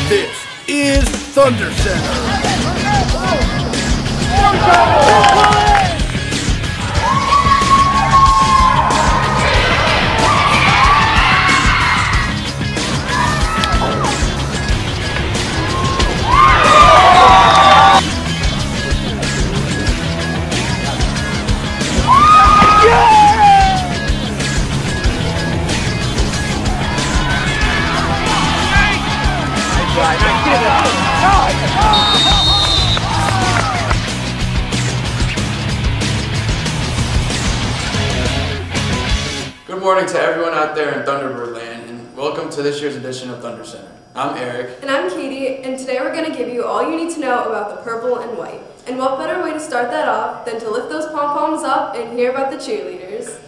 This is Thundercenter. Good morning to everyone out there in Thunderbird land, and welcome to this year's edition of Thundercenter. I'm Eric. And I'm Katie, and today we're going to give you all you need to know about the purple and white. And what better way to start that off than to lift those pom-poms up and hear about the cheerleaders.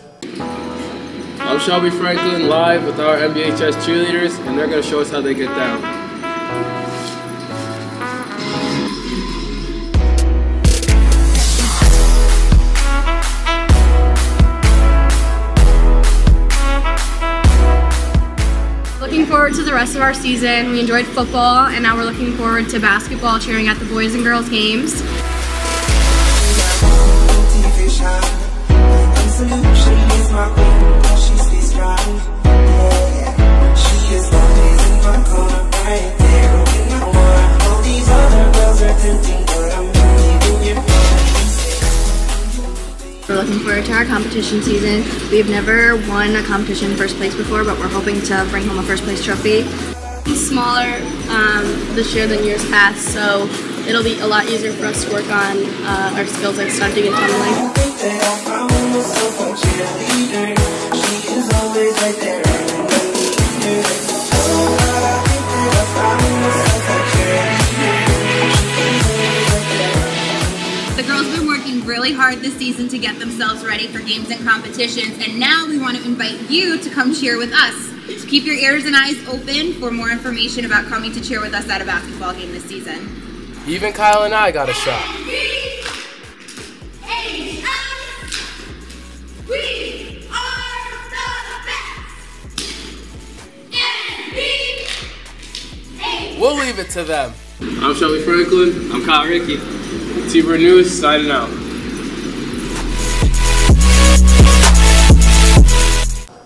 I'm Shelby Franklin, live with our MBHS cheerleaders, and they're going to show us how they get down. Looking forward to the rest of our season. We enjoyed football, and now we're looking forward to basketball, cheering at the boys and girls games. We're looking forward to our competition season. We've never won a competition first place before, but we're hoping to bring home a first place trophy. It's smaller this year than years past, so it'll be a lot easier for us to work on our skills like stunting and tumbling. The girls have been working really hard this season to get themselves ready for games and competitions, and now we want to invite you to come cheer with us. So keep your ears and eyes open for more information about coming to cheer with us at a basketball game this season. Even Kyle and I got a shot. We'll leave it to them. I'm Shelby Franklin. I'm Kyle Rickey. T-Bird News signing out.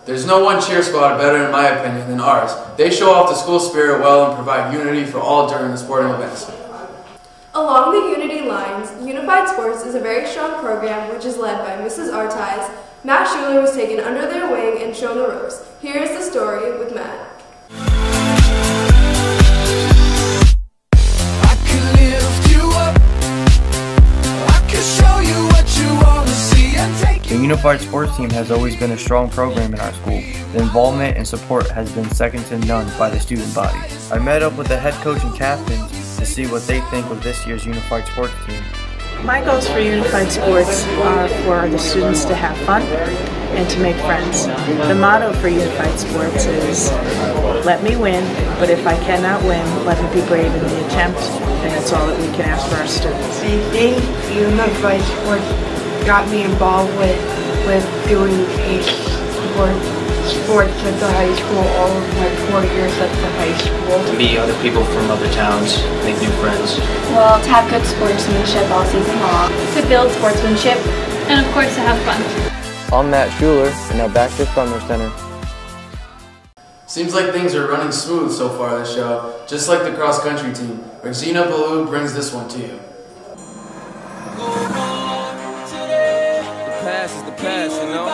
There's no one cheer squad better in my opinion than ours. They show off the school spirit well and provide unity for all during the sporting events. Along the unity lines, Unified Sports is a very strong program which is led by Mrs. Artiz. Matt Schuler was taken under their wing and shown the ropes. Here is the story with Matt. The Unified Sports Team has always been a strong program in our school. The involvement and support has been second to none by the student body. I met up with the head coach and captains to see what they think of this year's Unified Sports Team. My goals for Unified Sports are for the students to have fun and to make friends. The motto for Unified Sports is, let me win, but if I cannot win, let me be brave in the attempt, and that's all that we can ask for our students. I think Unified Sports got me involved with doing sports at the high school all of my 4 years at the high school. To meet other people from other towns, make new friends. Well, to have good sportsmanship all season long. To build sportsmanship. And of course to have fun. I'm Matt Schuler, and now back to Thundercenter. Seems like things are running smooth so far this show, just like the cross-country team. Regina Ballou brings this one to you. Past is the past, you know?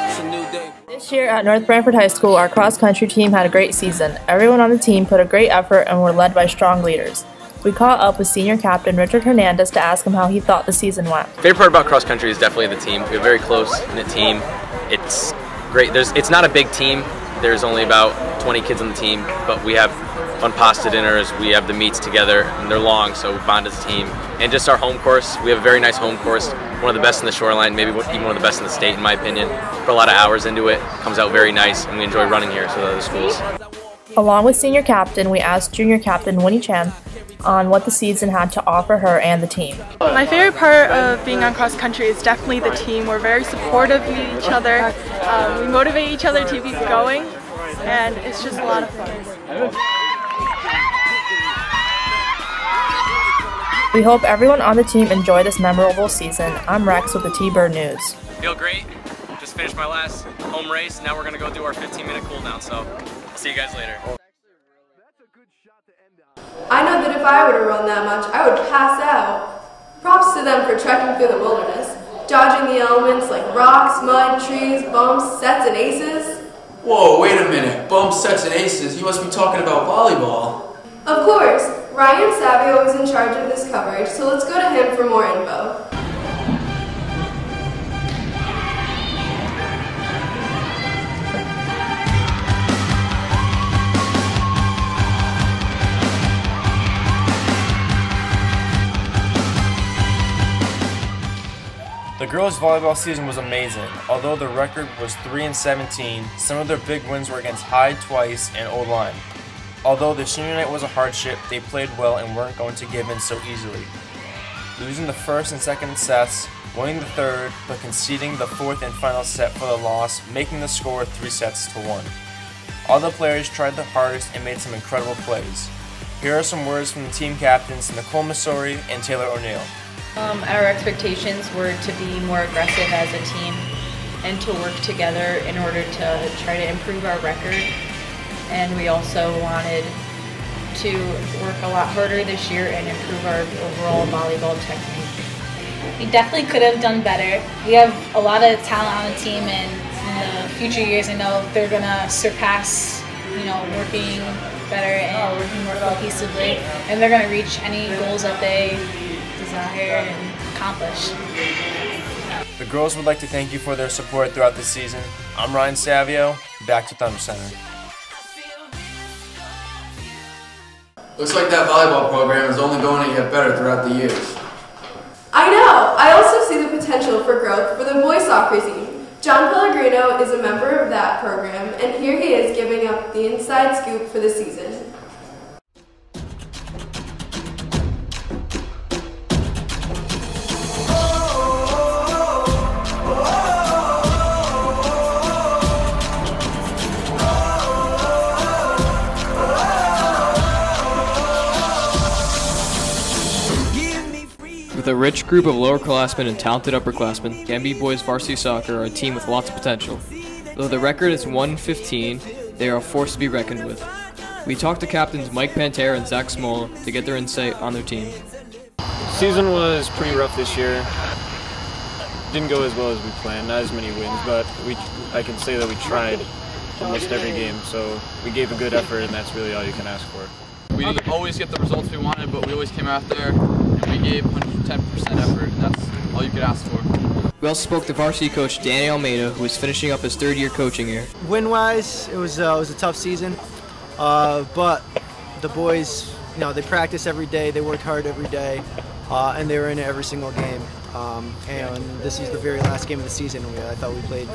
It's a new day. This year at North Branford High School, our cross-country team had a great season. Everyone on the team put a great effort and were led by strong leaders. We caught up with senior captain Richard Hernandez to ask him how he thought the season went. Favorite part about cross-country is definitely the team. We have a very close-knit team. It's great. It's not a big team. There's only about 20 kids on the team, but we have fun pasta dinners, we have the meets together, and they're long, so we bond as a team. And just our home course, we have a very nice home course, one of the best in the shoreline, maybe even one of the best in the state in my opinion. Put a lot of hours into it, comes out very nice, and we enjoy running here, so the other schools. Along with senior captain, we asked junior captain Winnie Chen on what the season had to offer her and the team. My favorite part of being on cross country is definitely the team. We're very supportive of each other. We motivate each other to keep going. and it's just a lot of fun. We hope everyone on the team enjoyed this memorable season. I'm Rex with the T-Bird News. Feel great. Just finished my last home race. Now we're going to go do our 15-minute cool down, so I'll see you guys later. I know that if I were to run that much, I would pass out. Props to them for trekking through the wilderness, dodging the elements like rocks, mud, trees, bumps, sets, and aces. Whoa, wait a minute. Bumps, sets, and aces? You must be talking about volleyball. Of course. Ryan Savio is in charge of this coverage, so let's go to him for more info. The girls' volleyball season was amazing. Although the record was 3-17, some of their big wins were against Hyde twice and Old Lyme. Although the senior night was a hardship, they played well and weren't going to give in so easily. Losing the first and second sets, winning the third, but conceding the fourth and final set for the loss, making the score 3-1. All the players tried their hardest and made some incredible plays. Here are some words from the team captains Nicole Missouri and Taylor O'Neill. Our expectations were to be more aggressive as a team and to work together in order to try to improve our record. And we also wanted to work a lot harder this year and improve our overall volleyball technique. We definitely could have done better. We have a lot of talent on the team, and in the future years I know they're going to surpass, working better and working more cohesively, and they're going to reach any goals that they desire and accomplish. The girls would like to thank you for their support throughout the season. I'm Ryan Savio, back to Thundercenter. Looks like that volleyball program is only going to get better throughout the years. I know! I also see the potential for growth for the boys soccer team. John Pellegrino is a member of that program, and here he is giving up the inside scoop for the season. With a rich group of lowerclassmen and talented upperclassmen, Canby Boys Varsity Soccer are a team with lots of potential. Though the record is 1-15, they are a force to be reckoned with. We talked to captains Mike Pantera and Zach Smola to get their insight on their team. Season was pretty rough this year. Didn't go as well as we planned, not as many wins, but I can say that we tried almost every game, so we gave a good effort, and that's really all you can ask for. We didn't always get the results we wanted, but we always came out there and we gave 110% effort, and that's all you could ask for. We also spoke to varsity coach Danny Almeida, who is finishing up his third year coaching here. Win-wise, it was a tough season, but the boys, they practice every day, they worked hard every day, and they were in every single game. And this is the very last game of the season. I thought we played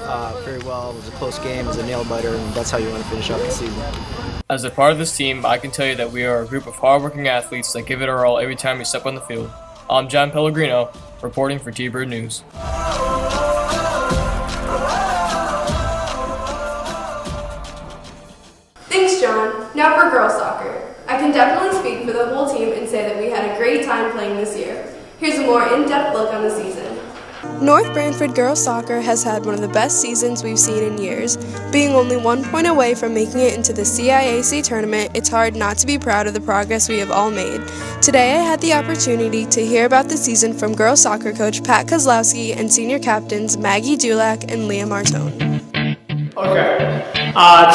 very well. It was a close game, it was a nail-biter, and that's how you want to finish out the season. As a part of this team, I can tell you that we are a group of hard-working athletes that give it our all every time we step on the field. I'm John Pellegrino, reporting for T-Bird News. Thanks, John. Now for girls soccer. I can definitely speak for the whole team and say that we had a great time playing this year. Here's a more in-depth look on the season. North Branford girls soccer has had one of the best seasons we've seen in years. Being only 1 point away from making it into the CIAC tournament, it's hard not to be proud of the progress we have all made. Today I had the opportunity to hear about the season from girls soccer coach Pat Kozlowski and senior captains Maggie Dulac and Leah Martone. Okay.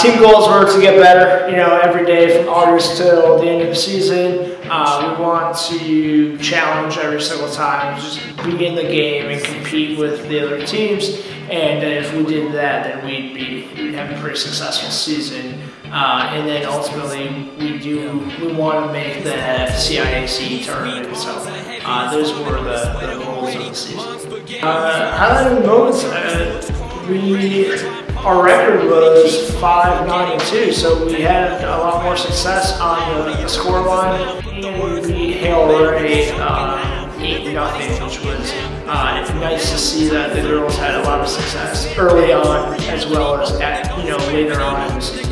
Team goals were to get better, every day from August till the end of the season. We want to challenge every single time, just be in the game and compete with the other teams. And if we did that, then we'd have a pretty successful season. And then ultimately, we want to make the CIAC tournament. So those were the goals of the season. Highlighting moments, our record was 5-9-2, so we had a lot more success on the score line. And we held a 8-0, which was nice to see that the girls had a lot of success early on, as well as later on in the season.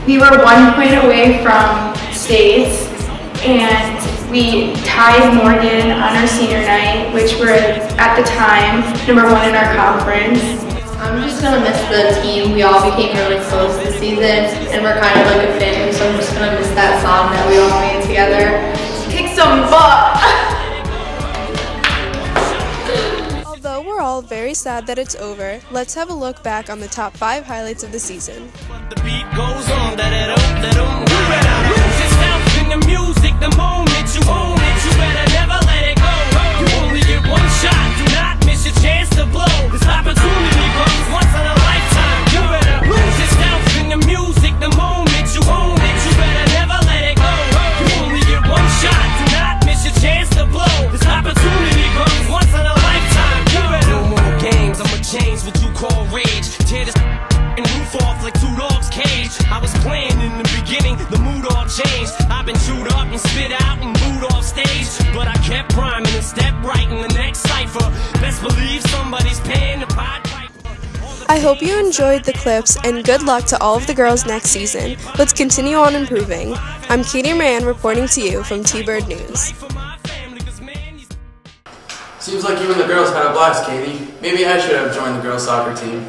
We were 1 point away from states, and we tied Morgan on our senior night, which were at the time #1 in our conference. I'm just gonna miss the team. We all became really close this season, and we're kind of like a family, so I'm just gonna miss that song that we all made together. Kick some butt! Although we're all very sad that it's over, let's have a look back on the top 5 highlights of the season. The beat goes on, you better lose yourself in the music. The moment you own it, you better never let it go. You only get one shot, do not miss your chance to blow. This opportunity comes once in a lifetime. You better lose yourself in the music. The moment you own it, you better never let it go. You only get one shot, do not miss your chance to blow. This opportunity comes once in a lifetime. You better no more games, I'ma change what you call rage. Tear this and roof off like two dogs' cage. I was playing in the beginning, the mood all changed. I've been chewed up and spit out and booed off stage, but I kept rhyming and stepped right in the next cipher. Best believe somebody's paying the Pied Piper. I hope you enjoyed the clips, and good luck to all of the girls next season. Let's continue on improving. I'm Katie Moran reporting to you from T-Bird News. Seems like you and the girls had a blast, Katie. Maybe I should have joined the girls' soccer team.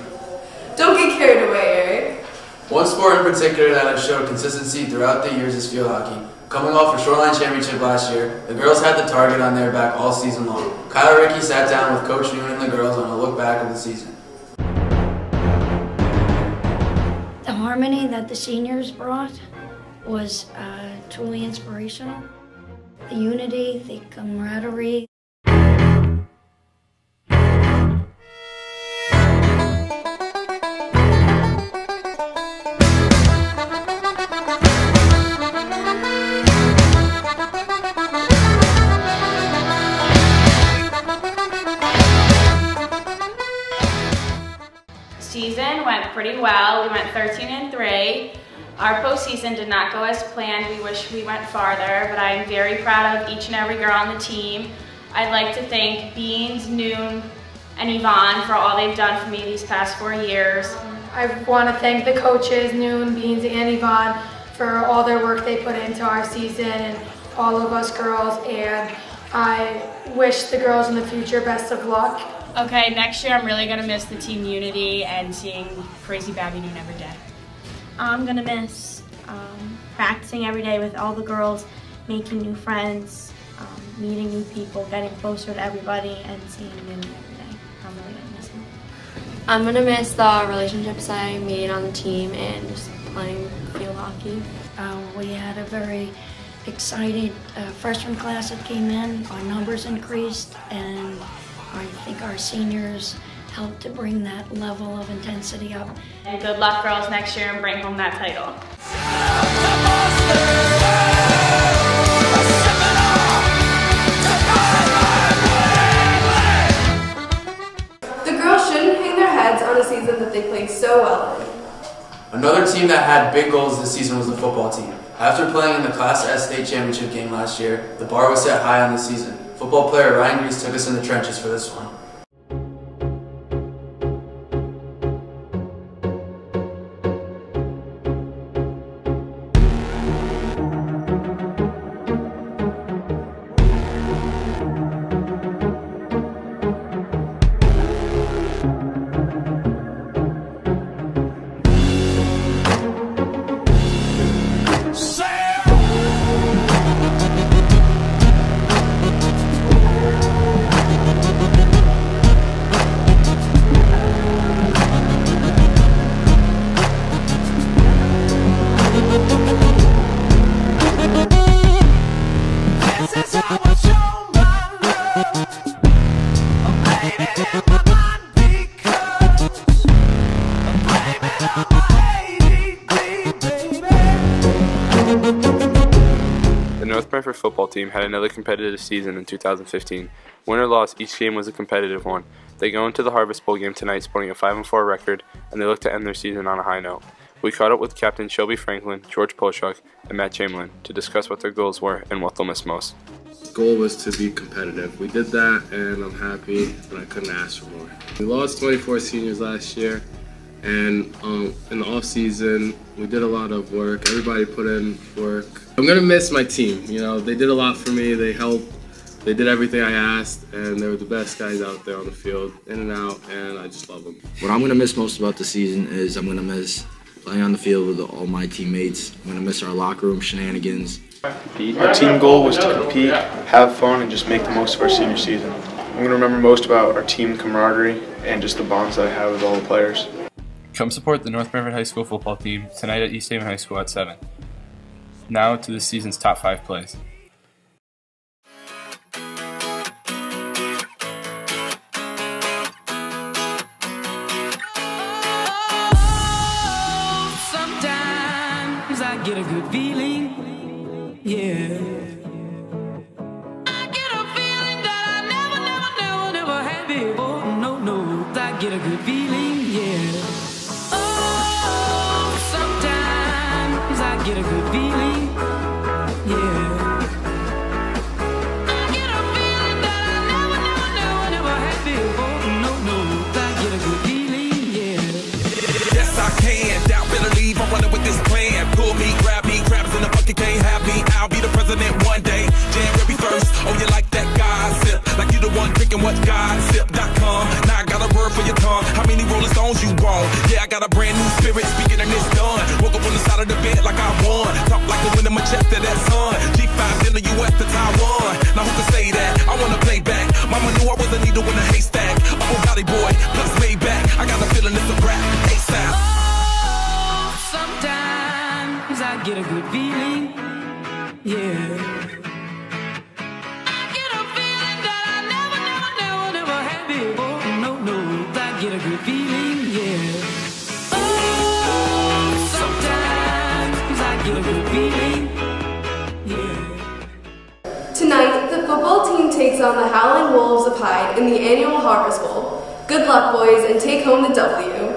Don't get carried away, Eric. One sport in particular that has showed consistency throughout the years is field hockey. Coming off a Shoreline Championship last year, the girls had the target on their back all season long. Kyle and Ricky sat down with Coach Noon and the girls on a look back of the season. The harmony that the seniors brought was truly inspirational. The unity, the camaraderie. Season went pretty well. We went 13-3. Our postseason did not go as planned. We wish we went farther, but I'm very proud of each and every girl on the team. I'd like to thank Beans, Noon, and Yvonne for all they've done for me these past 4 years. I want to thank the coaches, Noon, Beans, and Yvonne, for all their work they put into our season and all of us girls, and I wish the girls in the future best of luck. Okay, next year I'm really going to miss the team unity and seeing crazy Babby Noon every day. I'm going to miss practicing every day with all the girls, making new friends, meeting new people, getting closer to everybody, and seeing them every day. I'm really going to miss them. I'm going to miss the relationships I made on the team and just playing field hockey. We had a very excited freshman class that came in. Our numbers increased, and I think our seniors helped to bring that level of intensity up. And good luck, girls, next year and bring home that title. The girls shouldn't hang their heads on a season that they played so well in. Another team that had big goals this season was the football team. After playing in the Class S state championship game last year, the bar was set high on the season. Football player Ryan Grease took us in the trenches for this one. The North Brantford football team had another competitive season in 2015. Win or loss, each game was a competitive one. They go into the Harvest Bowl game tonight sporting a 5-4 record, and they look to end their season on a high note. We caught up with Captain Shelby Franklin, George Polchuk, and Matt Chamberlain to discuss what their goals were and what they'll miss most. The goal was to be competitive. We did that, and I'm happy, but I couldn't ask for more. We lost 24 seniors last year, And in the off season, we did a lot of work. Everybody put in work. I'm gonna miss my team. You know, they did a lot for me. They helped. They did everything I asked, and they were the best guys out there on the field, in and out, and I just love them. What I'm gonna miss most about the season is I'm gonna miss playing on the field with all my teammates. I'm gonna miss our locker room shenanigans. Our team goal was to compete, have fun, and just make the most of our senior season. I'm gonna remember most about our team camaraderie and just the bonds that I have with all the players. Come support the North Branford High School football team tonight at East Haven High School at 7. Now to this season's top 5 plays. Sometimes I get a good feeling, yeah. I get a feeling that I never had before. No, I get a good feeling, yeah. Oh, sometimes I get a good feeling, yeah. I get a feeling that I never had before. No, I get a good feeling, yeah. Yes, I can. Doubt, better leave. I'm running with this plan. Pull me, grab me, crabs in the bucket can't have me. I'll be the president one day. January 1st. Oh, you like that gossip? Like you the one picking what gossip.com. Now I got a word for your tongue. How many Rolling Stones you want? Yeah, I got a brand new spirit speaking and it's done. Woke up on the side of the bed like I won. Talk like the wind in my chest to that sun. G5 in the US to Taiwan. Now who can say that? I wanna play back. Mama knew I was a needle in a haystack. Oh, Gotti boy, plus Maybach. I got a feeling it's a rap. ASAP. Oh, sometimes I get a good feeling, yeah. I get a feeling that I never had before. No, I get a good feeling, yeah. Oh, sometimes I get a good feeling, yeah. Tonight, the football team takes on the Howling Wolves of Hyde in the annual Harvest Bowl. Good luck, boys, and take home the W.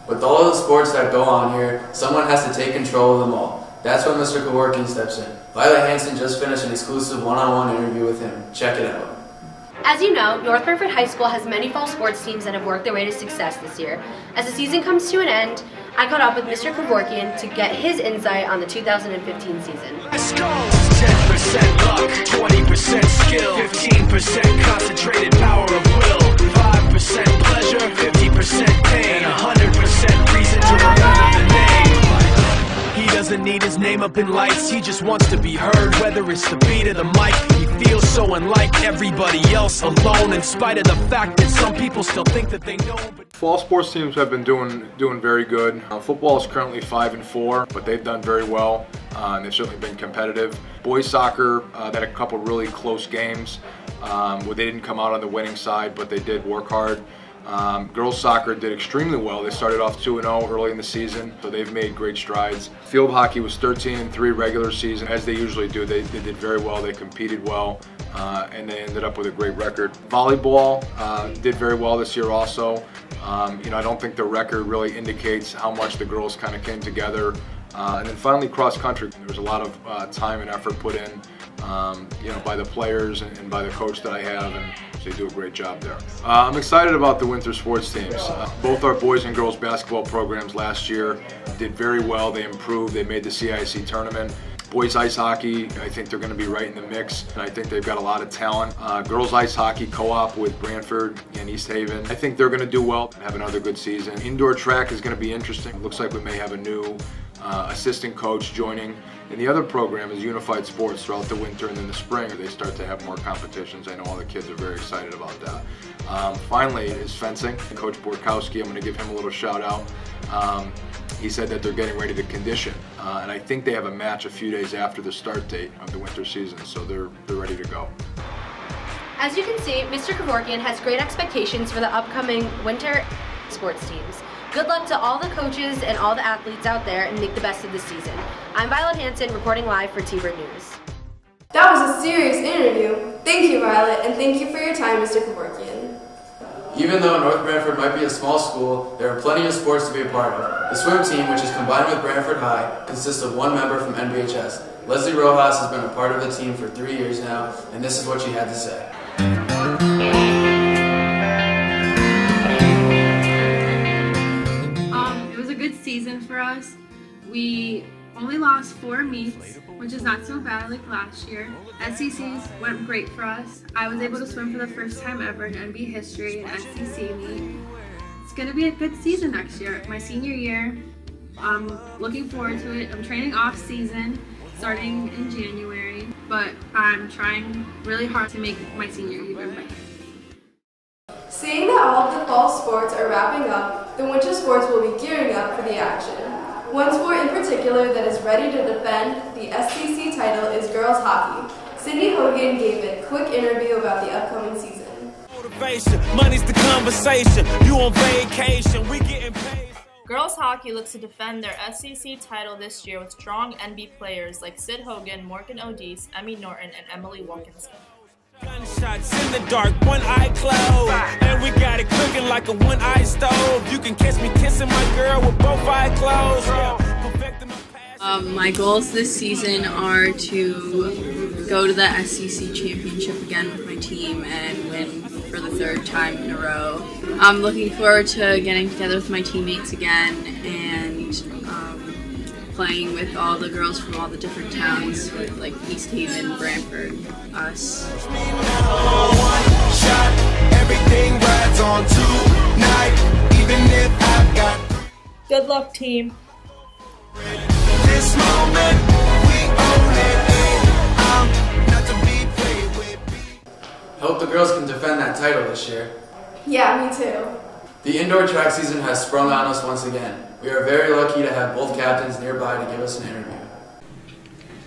With all of the sports that go on here, someone has to take control of them all. That's when Mr. Kevorkian steps in. Violet Hanson just finished an exclusive one-on-one interview with him. Check it out. As you know, North Branford High School has many fall sports teams that have worked their way to success this year. As the season comes to an end, I caught up with Mr. Kevorkian to get his insight on the 2015 season. Let's go! 10% luck, 20% skill, 15% concentrated power of will, 5% pleasure, 50% pain, 100% reason to remember the name. He doesn't need his name up in lights, he just wants to be heard, whether it's the beat of the mic. He feels so unlike everybody else, alone, in spite of the fact that some people still think that they know. Fall sports teams have been doing very good. Football is currently 5-4, but they've done very well, and they've certainly been competitive. Boys soccer had a couple really close games where they didn't come out on the winning side, but they did work hard. Girls soccer did extremely well. They started off 2-0 early in the season, so they've made great strides. Field hockey was 13-3 regular season, as they usually do. They did very well. They competed well, and they ended up with a great record. Volleyball did very well this year also. I don't think the record really indicates how much the girls kind of came together. And then finally, cross country. There was a lot of time and effort put in, by the players and by the coach that I have, and so they do a great job there. I'm excited about the winter sports teams. Both our boys and girls basketball programs last year did very well. They improved. They made the CIC tournament. Boys ice hockey, I think they're going to be right in the mix, and I think they've got a lot of talent. Girls ice hockey co-op with Brantford and East Haven, I think they're going to do well and have another good season. Indoor track is going to be interesting. It looks like we may have a new assistant coach joining. And the other program is Unified Sports throughout the winter, and then the spring they start to have more competitions. I know all the kids are very excited about that. Finally is fencing. Coach Borkowski, I'm going to give him a little shout out. He said that they're getting ready to condition, and I think they have a match a few days after the start date of the winter season, so they're ready to go. As you can see, Mr. Kevorkian has great expectations for the upcoming winter sports teams. Good luck to all the coaches and all the athletes out there, and make the best of the season. I'm Violet Hanson, reporting live for T-Bird News. That was a serious interview. Thank you, Violet, and thank you for your time, Mr. Kevorkian. Even though North Branford might be a small school, there are plenty of sports to be a part of. The swim team, which is combined with Brantford High, consists of one member from NBHS. Leslie Rojas has been a part of the team for 3 years now, and this is what she had to say. us. We only lost 4 meets, which is not so bad like last year. SECs went great for us. I was able to swim for the first time ever in NBA history in SEC meet. It's going to be a good season next year, my senior year. I'm looking forward to it. I'm training off season, starting in January, but I'm trying really hard to make my senior even better. Seeing that all of the fall sports are wrapping up, the winter sports will be gearing up for the action. One sport in particular that is ready to defend the SEC title is girls hockey. Cindy Hogan gave a quick interview about the upcoming season. Motivation, money's the conversation. You on vacation, we getting paid. Girls hockey looks to defend their SEC title this year with strong NB players like Sid Hogan, Morgan Odise, Emmy Norton, and Emily Wilkinson. Gunshots in the dark, one eye closed, and we got it cooking like a one-eye stove. You can catch me kissing my girl with both eyes closed. My goals this season are to go to the SEC championship again with my team and win for the 3rd time in a row. I'm looking forward to getting together with my teammates again and playing with all the girls from all the different towns, like East Haven, Brantford, us. Good luck, team. This moment, we own it. Not to be played with. I hope the girls can defend that title this year. Yeah, me too. The indoor track season has sprung on us once again. We are very lucky to have both captains nearby to give us an interview.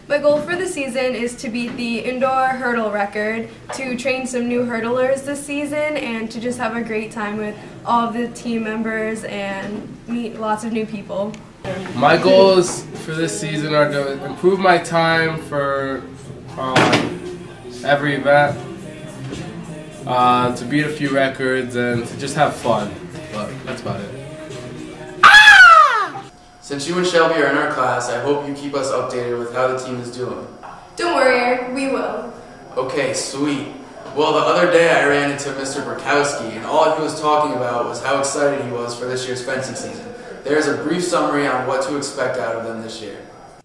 My goal for the season is to beat the indoor hurdle record, to train some new hurdlers this season, and to just have a great time with all of the team members and meet lots of new people. My goals for this season are to improve my time for every event, to beat a few records, and to just have fun. But that's about it. Since you and Shelby are in our class, I hope you keep us updated with how the team is doing. Don't worry, Eric, we will. Okay, sweet. Well, the other day I ran into Mr. Burkowski, and all he was talking about was how excited he was for this year's fencing season. There's a brief summary on what to expect out of them this year.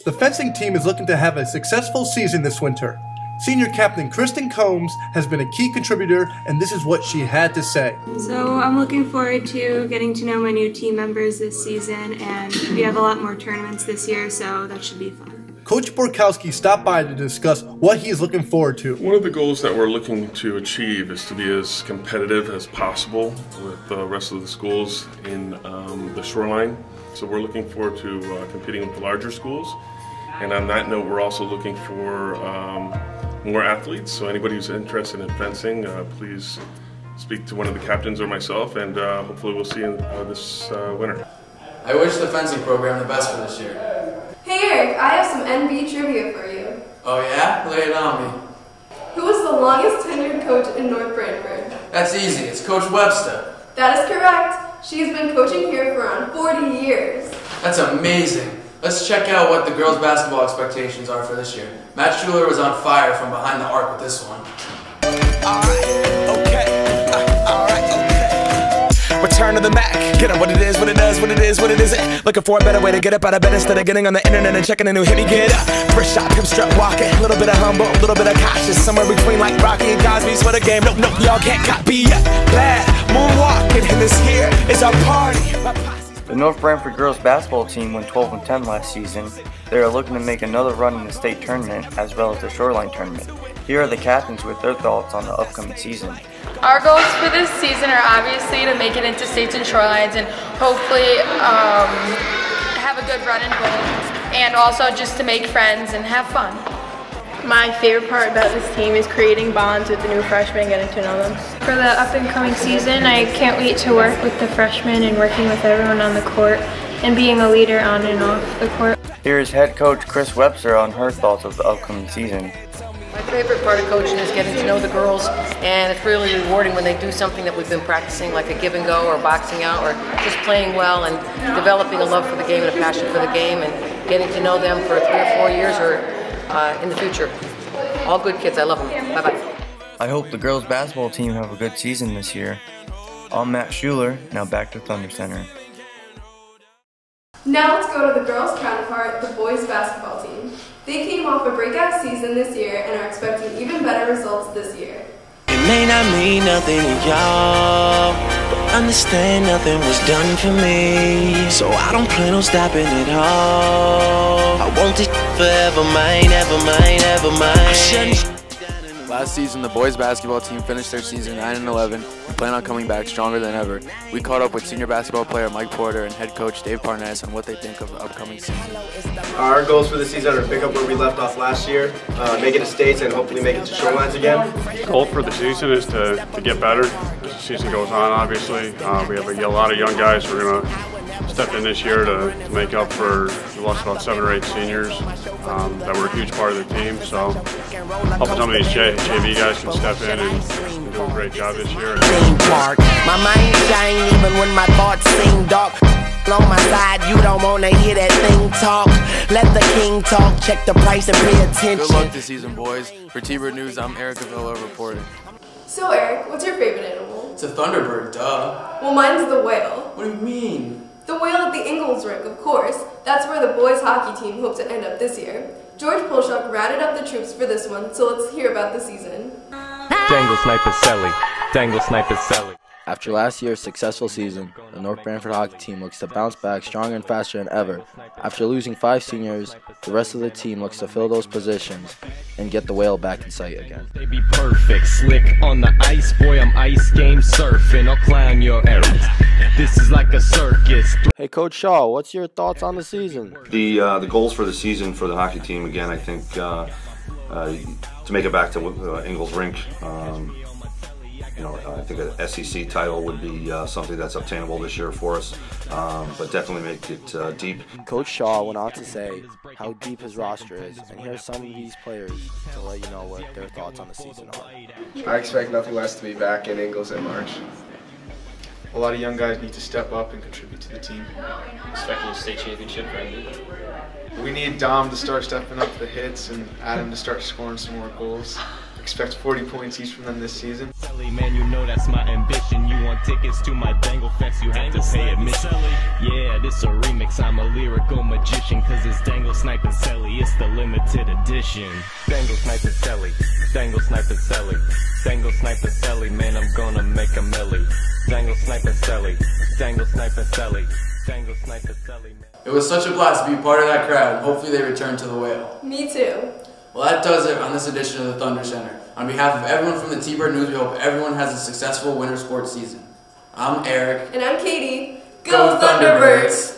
The fencing team is looking to have a successful season this winter. Senior captain Kristen Combs has been a key contributor, and this is what she had to say. So I'm looking forward to getting to know my new team members this season, and we have a lot more tournaments this year, so that should be fun. Coach Borkowski stopped by to discuss what he is looking forward to. One of the goals that we're looking to achieve is to be as competitive as possible with the rest of the schools in the shoreline. So we're looking forward to competing with the larger schools. And on that note, we're also looking for more athletes. So anybody who's interested in fencing, please speak to one of the captains or myself, and hopefully we'll see you this winter. I wish the fencing program the best for this year. Hey Eric, I have some NB trivia for you. Oh yeah? Lay it on me. Who was the longest tenured coach in North Brantford? That's easy. It's Coach Webster. That is correct. She has been coaching here for around 40 years. That's amazing. Let's check out what the girls' basketball expectations are for this year. Matt Schuler was on fire from behind the arc with this one. Return to the Mac, get on what it is, what it does, what it is, what it isn't. Looking for a better way to get up out of bed instead of getting on the internet and checking a new hit. Me get up, first shot, hip strut walking, a little bit of humble, a little bit of cautious, somewhere between like Rocky and Cosby's for the game. Nope, nope, y'all can't copy yet. Bad moonwalking, and this here is our party. The North Brantford girls basketball team went 12-10 last season. They are looking to make another run in the state tournament as well as the shoreline tournament. Here are the captains with their thoughts on the upcoming season. Our goals for this season are obviously to make it into states and shorelines and hopefully have a good run in both, and also just to make friends and have fun. My favorite part about this team is creating bonds with the new freshmen and getting to know them. For the up and coming season, I can't wait to work with the freshmen and working with everyone on the court and being a leader on and off the court. Here is head coach Chris Webster on her thoughts of the upcoming season. My favorite part of coaching is getting to know the girls, and it's really rewarding when they do something that we've been practicing, like a give and go or boxing out or just playing well and developing a love for the game and a passion for the game and getting to know them for 3 or 4 years or in the future. All good kids, I love them. Bye-bye. I hope the girls basketball team have a good season this year. I'm Matt Schuler, now back to Thundercenter. Now let's go to the girls' counterpart, the boys' basketball team. They came off a breakout season this year and are expecting even better results this year. It may not mean nothing to y'all, but understand nothing was done for me. So I don't plan on stopping at all. I want this forever mine, ever mine, ever mine. Last season, the boys basketball team finished their season 9-11 and plan on coming back stronger than ever. We caught up with senior basketball player Mike Porter and head coach Dave Parnas on what they think of the upcoming season. Our goals for this season are to pick up where we left off last year, make it to states, and hopefully make it to Shorelines again. The goal for the season is to get better as the season goes on, obviously. We have a lot of young guys. We're going to step in this year to make up for, we lost about 7 or 8 seniors that were a huge part of the team. So hoping some of these JV guys can step in and do a great job this year. My mind shine even when my thoughts seem dark. On my side, you don't wanna hear that thing talk. Let the king talk, check the price and pay attention. Good luck this season, boys. For T-Bird News, I'm Eric Avila reporting. So Eric, what's your favorite animal? It's a thunderbird, duh. Well, mine's the whale. What do you mean? The whale at the Ingalls rink, of course. That's where the boys hockey team hope to end up this year. George Polshuk ratted up the troops for this one, so let's hear about the season. Dangle Sniper Selly. Dangle Sniper Selly. After last year's successful season, the North Branford hockey team looks to bounce back stronger and faster than ever. After losing 5 seniors, the rest of the team looks to fill those positions and get the whale back in sight again. They be perfect, slick on the ice, boy I'm ice game surfing, I'll clown your errors. This is like a circus. Hey Coach Shaw, what's your thoughts on the season? The goals for the season for the hockey team, again, I think to make it back to Ingalls Rink. I think an SEC title would be something that's obtainable this year for us, but definitely make it deep. Coach Shaw went on to say how deep his roster is, and here's some of these players to let you know what their thoughts on the season are. I expect nothing less to be back in Ingalls in March. A lot of young guys need to step up and contribute to the team. Expecting a state championship for MD? We need Dom to start stepping up the hits and Adam to start scoring some more goals. Expect 40 points each from them this season. Man, you know that's my ambition. You want tickets to my Dangle Fest, you have to pay admission. Yeah, this a remix, I'm a lyrical magician, cause it's Dangle Sniper Selly, it's the limited edition. Dangle Sniper Selly, Dangle Sniper Selly, Dangle Sniper Selly, man, I'm gonna make a milli. Dangle Sniper Selly, Dangle Sniper Selly, Dangle Sniper Selly. It was such a blast to be part of that crowd, and hopefully they return to the whale. Me too. Well, that does it on this edition of the Thundercenter. On behalf of everyone from the T-Bird News, we hope everyone has a successful winter sports season. I'm Eric. And I'm Katie. Go Thunderbirds!